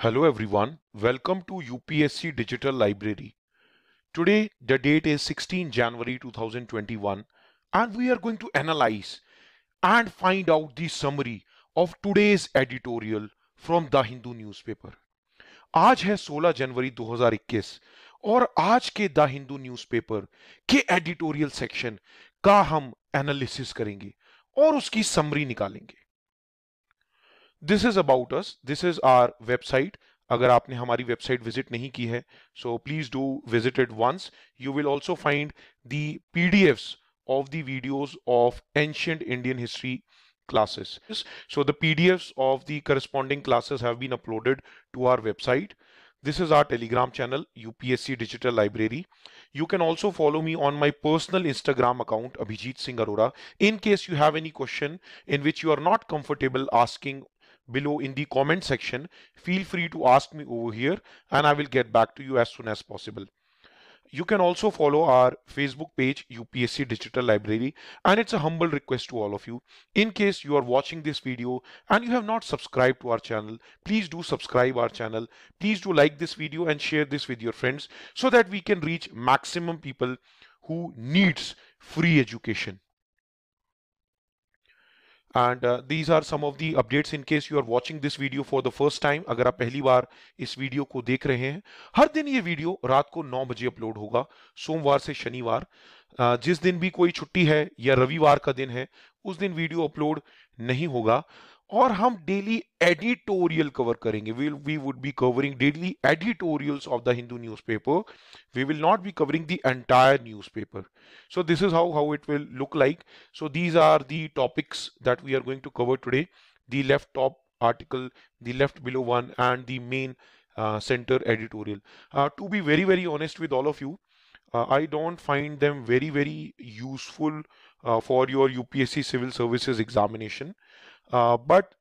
Hello everyone, welcome to UPSC Digital Library. Today the date is 16 January 2021 and we are going to analyze and find out the summary of today's editorial from The Hindu newspaper. आज है 16 जनवरी 2021 और आज के the Hindu newspaper के editorial section का हम analysis करेंगे और उसकी समरी निकालेंगे। This is about us, this is our website. अगर आपने हमारी वेबसाइट विजिट नहीं की है so please do visit it once. You will also find the PDFs of the videos of ancient Indian history classes. So the PDFs of the corresponding classes have been uploaded to our website. This is our Telegram channel, UPSC Digital Library. You can also follow me on my personal Instagram account, Abhijit Singh Arora. In case you have any question in which you are not comfortable asking below in the comment section, feel free to ask me over here and I will get back to you as soon as possible. You can also follow our Facebook page UPSC Digital Library, and it's a humble request to all of you, in case you are watching this video and you have not subscribed to our channel, please do subscribe our channel. Please do like this video and share this with your friends so that we can reach maximum people who needs free education. And these are some of the updates in case you are watching this video for the first time. अगर आप पहली बार इस video को देख रहे हैं, हर दिन ये वीडियो रात को 9 बजे अपलोड होगा, सोमवार से शनिवार। जिस दिन भी कोई छुट्टी है या रविवार का दिन है उस दिन वीडियो अपलोड नहीं होगा और हम डेली एडिटोरियल कवर करेंगे। We would be covering daily editorials of the Hindu newspaper. We will not be covering the entire newspaper. So this is how it will look like. So these are the topics that we are going to cover today. The left top article, the left below one, and the main center editorial. To be very honest with all of you, I don't find them very useful for your UPSC Civil Services examination. But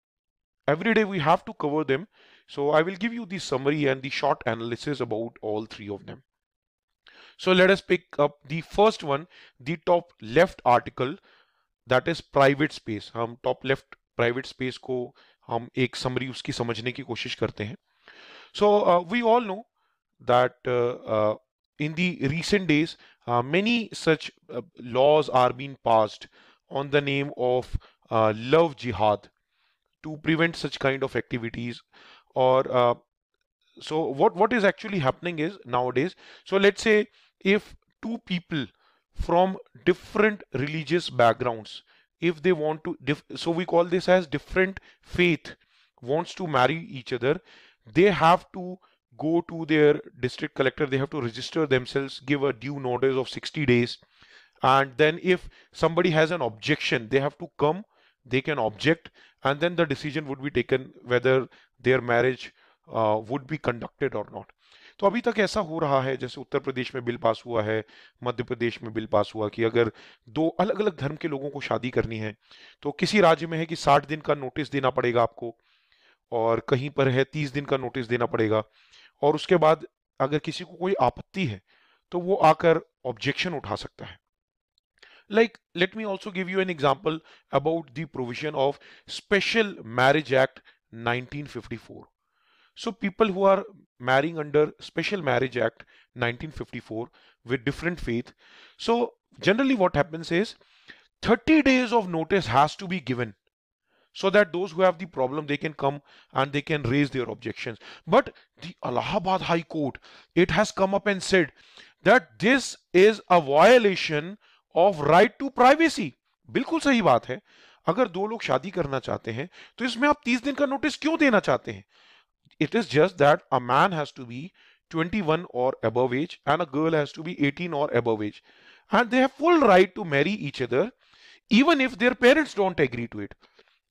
every day we have to cover them. So I will give you the summary and the short analysis about all three of them. So let us pick up the first one, the top left article, that is private space. हम top left private space को हम एक summary उसकी समझने की कोशिश करते हैं. So we all know that in the recent days many such laws are being passed on the name of love jihad to prevent such kind of activities. Or so what is actually happening is nowadays, so let's say if two people from different religious backgrounds, if they want to so we call this as different faith, wants to marry each other, they have to go to their district collector, they have to register themselves, give a due notice of 60 days, and then if somebody has an objection, they have to come, they can object, and then the decision would be taken whether their marriage would be conducted or not. तो अभी तक ऐसा हो रहा है, जैसे उत्तर प्रदेश में bill pass हुआ है, मध्य प्रदेश में बिल पास हुआ कि अगर दो अलग अलग धर्म के लोगों को शादी करनी है तो किसी राज्य में है कि 60 दिन का नोटिस देना पड़ेगा आपको और कहीं पर है 30 दिन का नोटिस देना पड़ेगा और उसके बाद अगर किसी को कोई आपत्ति है तो वो आकर ऑब्जेक्शन उठा सकता है. Like, let me also give you an example about the provision of Special Marriage Act 1954. So people who are marrying under Special Marriage Act 1954 with different faith, so generally what happens is 30 days of notice has to be given so that those who have the problem, they can come and they can raise their objections. But the Allahabad High Court, it has come up and said that this is a violation of right to privacy. बिल्कुल सही बात है. अगर दो लोग शादी करना चाहते हैं तो इसमें आप 30 दिन का नोटिस क्यों देना चाहते हैं? It is just that a man has to be 21 or above age and a girl has to be 18 or above age, and they have full right to marry each other even if their parents don't agree to it.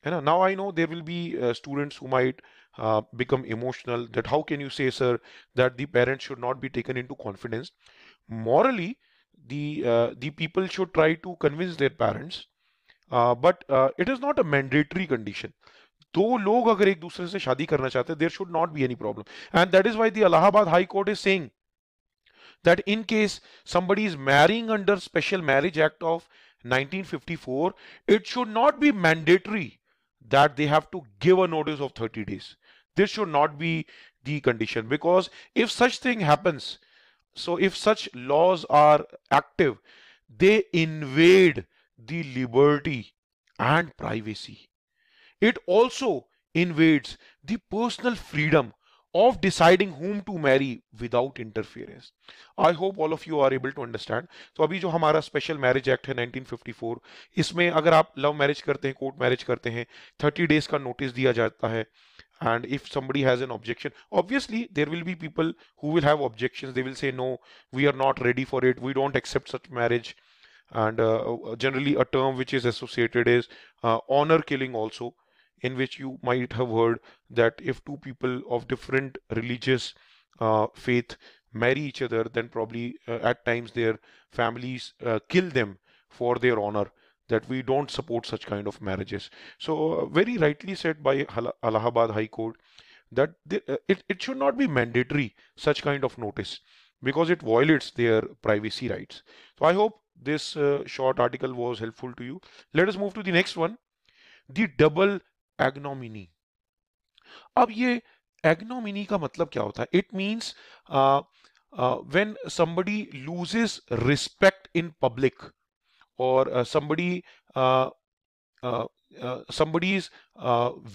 And now I know there will be students who might become emotional that how can you say, sir, that the parents should not be taken into confidence. Morally, the people should try to convince their parents, but it is not a mandatory condition. दो लोग अगर एक दूसरे से शादी करना चाहते हैं, there should not be any problem. And that is why the Allahabad High Court is saying that in case somebody is marrying under Special Marriage Act of 1954, it should not be mandatory that they have to give a notice of 30 days. This should not be the condition, because if such thing happens, so if such laws are active, they invade the liberty and privacy. It also invades the personal freedom of deciding whom to marry without interference. I hope all of you are able to understand. तो अभी जो हमारा special marriage act है 1954, इसमें अगर आप love marriage करते हैं, कोर्ट मैरिज करते हैं, 30 डेज का नोटिस दिया जाता है. And if somebody has an objection, obviously there will be people who will have objections. They will say, no, we are not ready for it, we don't accept such marriage. And generally a term which is associated is honor killing also, in which you might have heard that if two people of different religious faith marry each other, then probably at times their families kill them for their honor, that we don't support such kind of marriages. So very rightly said by Allahabad High Court that it should not be mandatory such kind of notice, because it violates their privacy rights. So I hope this short article was helpful to you. Let us move to the next one, the double ignominy. अब ये ignominy का मतलब क्या होता है? It means when somebody loses respect in public, or somebody's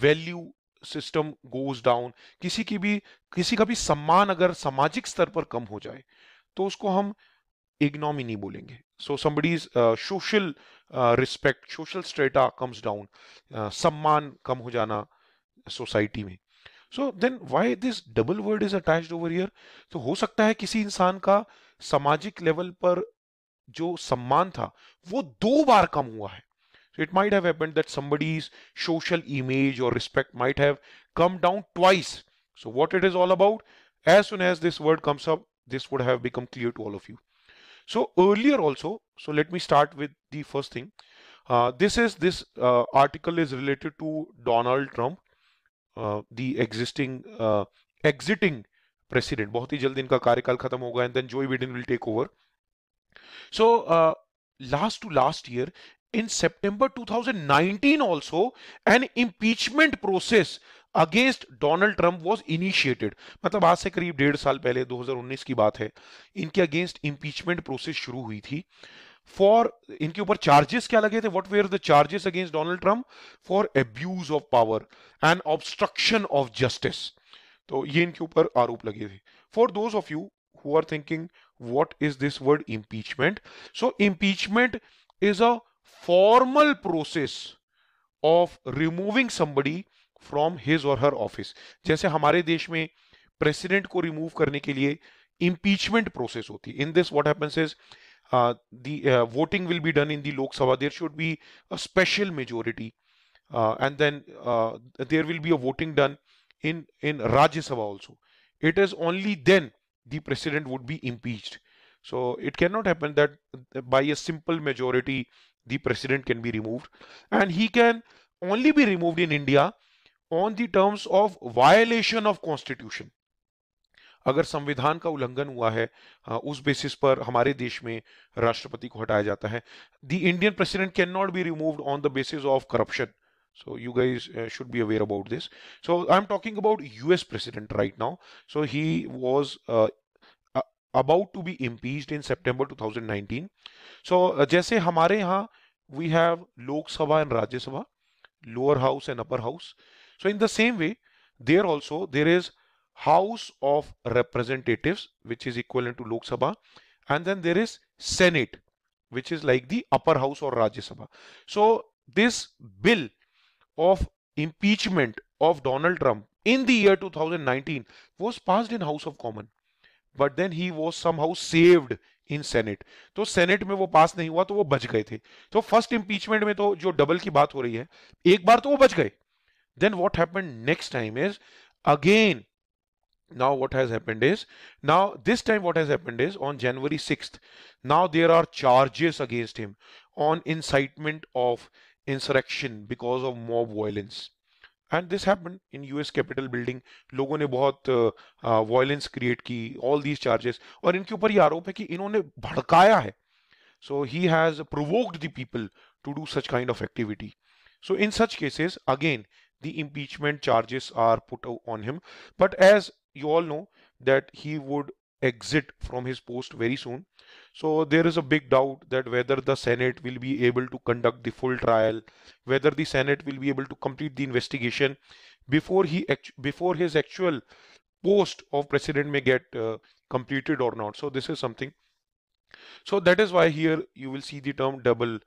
value system goes down, किसी का भी सम्मान अगर सामाजिक स्तर पर कम हो जाए, तो उसको हम ignominy बोलेंगे. So somebody's social respect, social strata comes down, सम्मान कम हो जाना सोसाइटी में. So then why this double word is attached over here? तो हो सकता है किसी इंसान का सामाजिक लेवल पर जो सम्मान था वो 2 बार कम हुआ है. So it might have happened that somebody's social image or respect might have come down twice. So what it is all about, as soon as this word comes up, this would have become clear to all of you. So earlier also, so let me start with the first thing. This article is related to Donald Trump, the exiting president. बहुत ही जल्द इनका कार्यकाल खत्म होगा, and then Joe Biden will take over. So last year, in September 2019 also, an impeachment process against Donald Trump was initiated. मतलब आज से करीब 1.5 साल पहले, 2019 की बात है, इनके अगेंस्ट impeachment process शुरू हुई थी. फॉर इनके ऊपर चार्जेस क्या लगे थे? What were the charges against Donald Trump? For abuse of power and obstruction of justice. तो ये इनके ऊपर आरोप लगे थे. For those of you who are thinking what is this word impeachment? So impeachment is a formal process of removing somebody from his or her office. जैसे हमारे देश में प्रेसिडेंट को रिमूव करने के लिए impeachment process होती है. In this what happens is the voting will be done in the Lok Sabha. There should be a special majority, and then there will be a voting done in Rajya Sabha also. It is only then the president would be impeached. So it cannot happen that by a simple majority the president can be removed, and he can only be removed in India on the terms of violation of constitution. अगर संविधान का उल्लंघन हुआ है, उस basis पर हमारे देश में राष्ट्रपति को हटाया जाता है. The Indian president cannot be removed on the basis of corruption. So you guys should be aware about this. So I'm talking about US president right now. So he was about to be impeached in September 2019. So जैसे हमारे यहाँ we have Lok Sabha and Rajya Sabha, lower house and upper house. So in the same way, there also there is House of Representatives, which is equivalent to Lok Sabha, and then there is Senate, which is like the upper house or Rajya Sabha. So this bill of impeachment of Donald Trump in the year 2019 was passed in House of Commons, but then he was somehow saved in Senate. तो senate में वो पास नहीं हुआ, तो वो बच गए थे. तो फर्स्ट इंपीचमेंट में तो जो डबल की बात हो रही है, एक बार तो वो बच गए. Then what happened next time is again. Now what has happened is, now this time what has happened is on January 6th, now there are charges against him on incitement of insurrection because of mob violence. And this happened in US Capitol building. लोगों ने बहुत violence create की, all these charges, और इनके ऊपर ये आरोप है कि इन्होंने भड़काया है. So he has provoked the people to do such kind of activity. So in such cases, again, the impeachment charges are put on him. But as you all know that he would exit from his post very soon. So there is a big doubt that whether the Senate will be able to conduct the full trial, whether the Senate will be able to complete the investigation before before his actual post of president may get completed or not. So this is something. So that is why here you will see the term double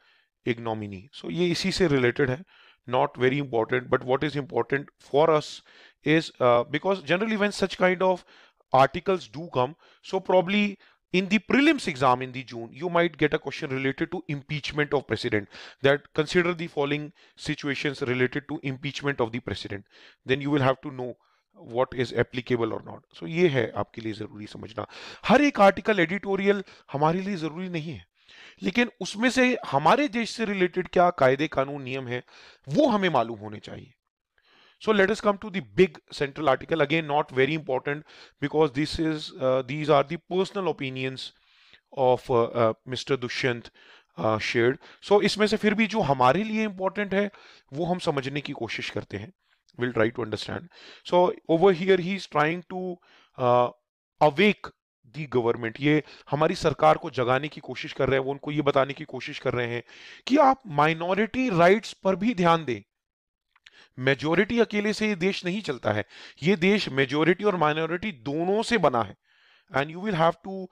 ignominy. So ये इसी से related है, not very important, but what is important for us is because generally when such kind of articles do come, so probably in the prelims exam in the June, you might get a question related to impeachment of president, that consider the following situations related to impeachment of the president. Then you will have to know what is applicable or not. So ये है आपके लिए जरूरी समझना. हर एक article editorial हमारे लिए जरूरी नहीं है, लेकिन उसमें से हमारे देश से रिलेटेड क्या कायदे कानून नियम है वो हमें मालूम होने चाहिए. So let us come to the big central article. Again, not very important because these are the personal opinions of Mr. Dushyant shared. So इसमें से फिर भी जो हमारे लिए important है वो हम समझने की कोशिश करते हैं. We'll try to understand. So over here he is trying to awake the government. ये हमारी सरकार को जगाने की कोशिश कर रहे हैं. वो उनको ये बताने की कोशिश कर रहे हैं कि आप माइनॉरिटी राइट्स पर भी ध्यान दें. मेजोरिटी अकेले से ये देश नहीं चलता है. ये देश मेजोरिटी और माइनॉरिटी दोनों से बना है. And you will have to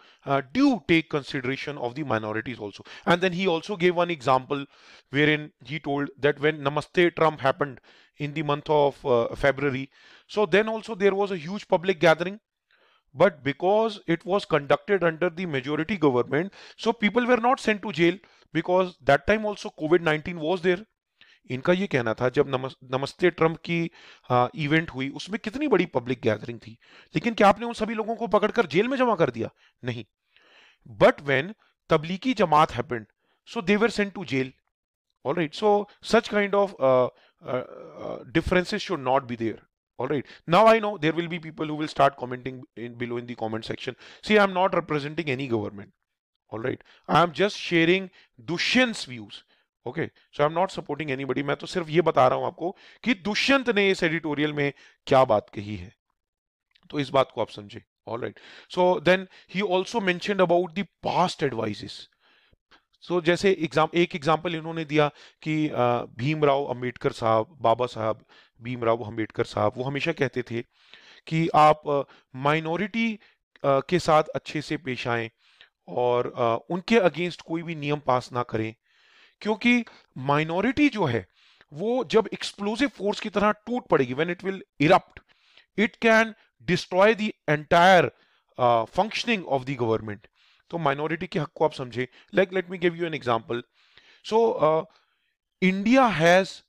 do take consideration of the minorities also. And then he also gave one example wherein he told that when Namaste Trump happened in the month of February, so then also there was a huge public gathering, but because it was conducted under the majority government, so people were not sent to jail because that time also COVID-19 was there. इनका ये कहना था जब नमस्ते Trump की event हुई उसमें कितनी बड़ी पब्लिक गैदरिंग थी, लेकिन क्या आपने उन सभी लोगों को पकड़कर जेल में जमा कर दिया? नहीं. But when Tablighi Jamaat happened, so they were sent to jail. Alright, so such kind of differences should not be there. All right, now I know there will be people who will start commenting below in the comment section. See, I'm not representing any government. All right, I am just sharing Dushyant's views. Okay, so I am not supporting anybody. मैं तो सिर्फ ये बता रहा हूं आपको कि दुष्यंत ने इस एडिटोरियल में क्या बात कही है, तो इस बात को आप समझे. Alright, so then he also mentioned about the past advices. सो जैसे एक एग्जांपल इन्होंने दिया कि भीमराव अंबेडकर साहब, बाबा साहब भीमराव अंबेडकर साहब, वो हमेशा कहते थे कि आप माइनॉरिटी के साथ अच्छे से पेश आएं और उनके अगेंस्ट कोई भी नियम पास ना करें, क्योंकि माइनॉरिटी जो है वो जब एक्सप्लोसिव फोर्स की तरह टूट पड़ेगी, when it will erupt, it can destroy the entire functioning of the government. तो माइनॉरिटी के हक को आप समझे. Like let me give you an example. So India has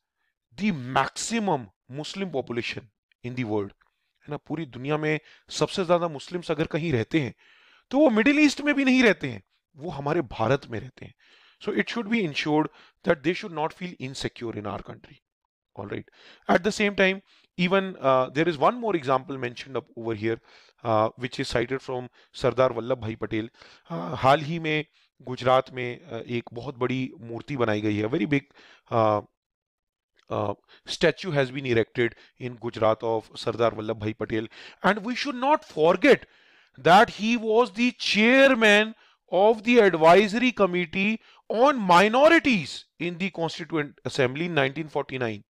the maximum Muslim population in the world, है ना. पूरी दुनिया में सबसे ज्यादा मुस्लिम्स अगर कहीं रहते हैं तो वो मिडिल ईस्ट में भी नहीं रहते हैं, वो हमारे भारत में रहते हैं. So it should be ensured that they should not feel insecure in our country. All right. At the same time, even there is one more example mentioned up over here, which is cited from Sardar Vallabh Bhai Patel. हाल ही में गुजरात में एक बहुत बड़ी मूर्ति बनाई गई है. Very big statue has been erected in Gujarat of Sardar Vallabh Bhai Patel, and we should not forget that he was the chairman of the advisory committee on minorities in the Constituent Assembly in 1949.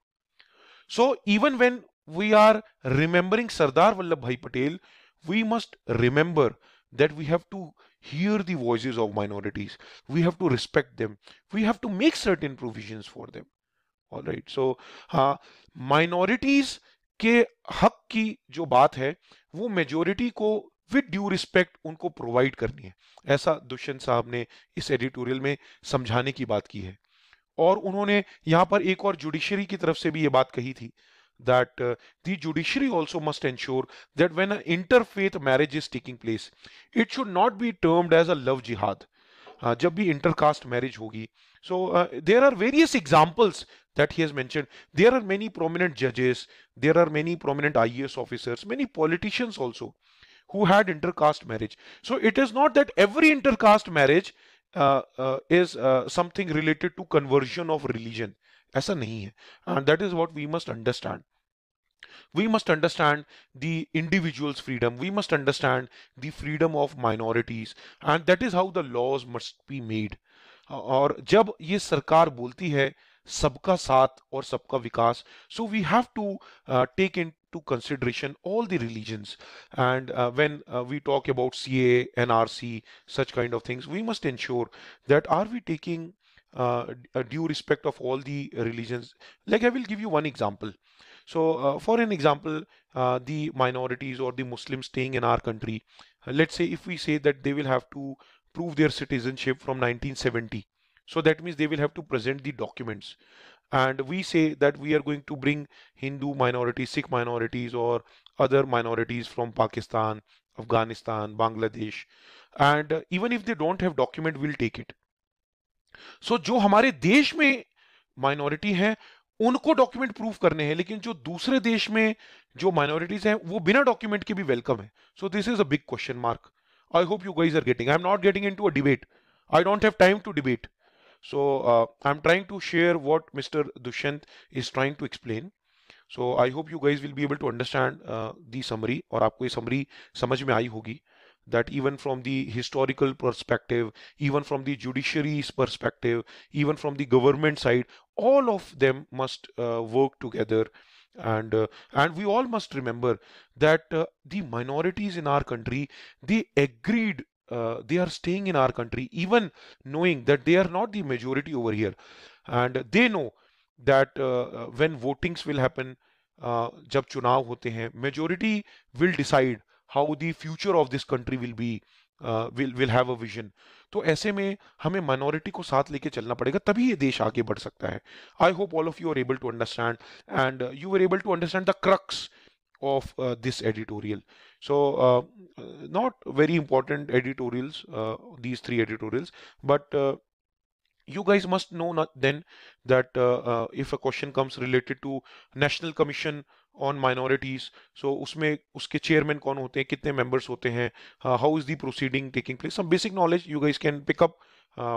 So even when we are remembering Sardar Vallabhbhai Patel, we must remember that we have to hear the voices of minorities. We have to respect them. We have to make certain provisions for them. All right. So minorities के हक की जो बात है वो majority को with due respect उनको provide करनी है, ऐसा दुष्यंत साहब ने इस एडिटोरियल में समझाने की बात की है. और उन्होंने यहाँ पर एक और जुडिशरी की तरफ से भी ये बात कही थी that the judiciary also must ensure that when an interfaith marriage is taking place, it should not be termed as a love jihad. जब भी intercaste marriage होगी, so there are various examples that he has mentioned. There are many prominent judges, there are many prominent IAS officers, many politicians also who had intercaste marriage. So it is not that every intercaste marriage is something related to conversion of religion. ऐसा नहीं है, and that is what we must understand. We must understand the individual's freedom. We must understand the freedom of minorities, and that is how the laws must be made. और जब ये सरकार बोलती है सबका साथ और सबका विकास, so we have to take into consideration all the religions. And when we talk about CA, NRC, such kind of things, we must ensure that are we taking a due respect of all the religions. Like I will give you one example. So, for an example, the minorities or the Muslims staying in our country, let's say if we say that they will have to prove their citizenship from 1970, so that means they will have to present the documents. And we say that we are going to bring Hindu minorities, Sikh minorities, or other minorities from Pakistan, Afghanistan, Bangladesh, and even if they don't have document, we'll take it. सो जो हमारे देश में minority है उनको document prove करने हैं, लेकिन जो दूसरे देश में जो माइनॉरिटीज हैं वो बिना डॉक्यूमेंट के भी वेलकम है. So this is a big question mark. I hope you guys are getting. I am not getting into a debate. I don't have time to debate. So I'm trying to share what Mr. Dushyant is trying to explain. So I hope you guys will be able to understand the summary, और आपको ये summary समझ में आई होगी, that even from the historical perspective, even from the judiciary's perspective, even from the government side, all of them must work together. And we all must remember that the minorities in our country, they agreed, they are staying in our country even knowing that they are not the majority over here, and they know that when votings will happen, जब चुनाव होते हैं, majority will decide how the future of this country will be, will have a vision. तो ऐसे में हमें minority को साथ लेके चलना पड़ेगा, तभी ये देश आगे बढ़ सकता है. I hope all of you are able to understand, and you were able to understand the crux of this editorial. So not very important editorials, these three editorials, but you guys must know not then that if a question comes related to National Commission on Minorities, so उसमें उसके chairman कौन होते हैं, कितने members होते हैं, how is the proceeding taking place, some basic knowledge you guys can pick up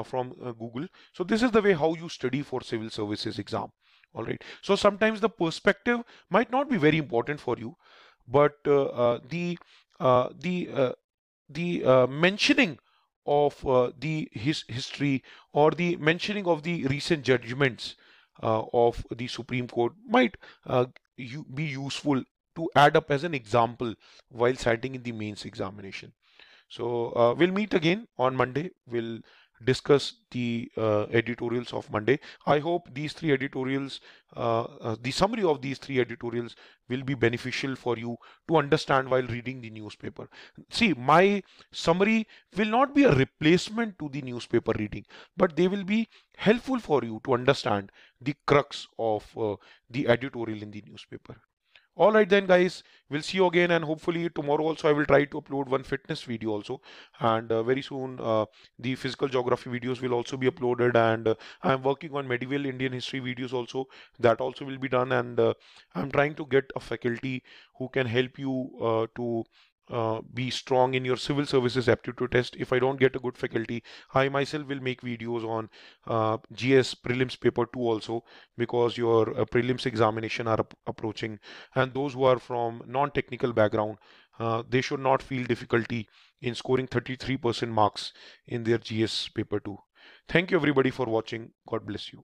from Google. So this is the way how you study for civil services exam. All right. So sometimes the perspective might not be very important for you, but uh, the uh, the mentioning of the history, or the mentioning of the recent judgments of the Supreme Court might be useful to add up as an example while citing in the mains examination. So we'll meet again on Monday. We'll discuss the editorials of Monday. I hope these three editorials, the summary of these three editorials will be beneficial for you to understand while reading the newspaper. See, my summary will not be a replacement to the newspaper reading, but they will be helpful for you to understand the crux of the editorial in the newspaper. All right then, guys, we'll see you again, and hopefully tomorrow also I will try to upload one fitness video also, and very soon the physical geography videos will also be uploaded, and I'm working on medieval Indian history videos also, that also will be done, and I'm trying to get a faculty who can help you to be strong in your civil services aptitude test. If I don't get a good faculty, I myself will make videos on GS prelims paper 2 also, because your prelims examination are approaching, and those who are from non-technical background, they should not feel difficulty in scoring 33% marks in their GS paper 2. Thank you everybody for watching. God bless you.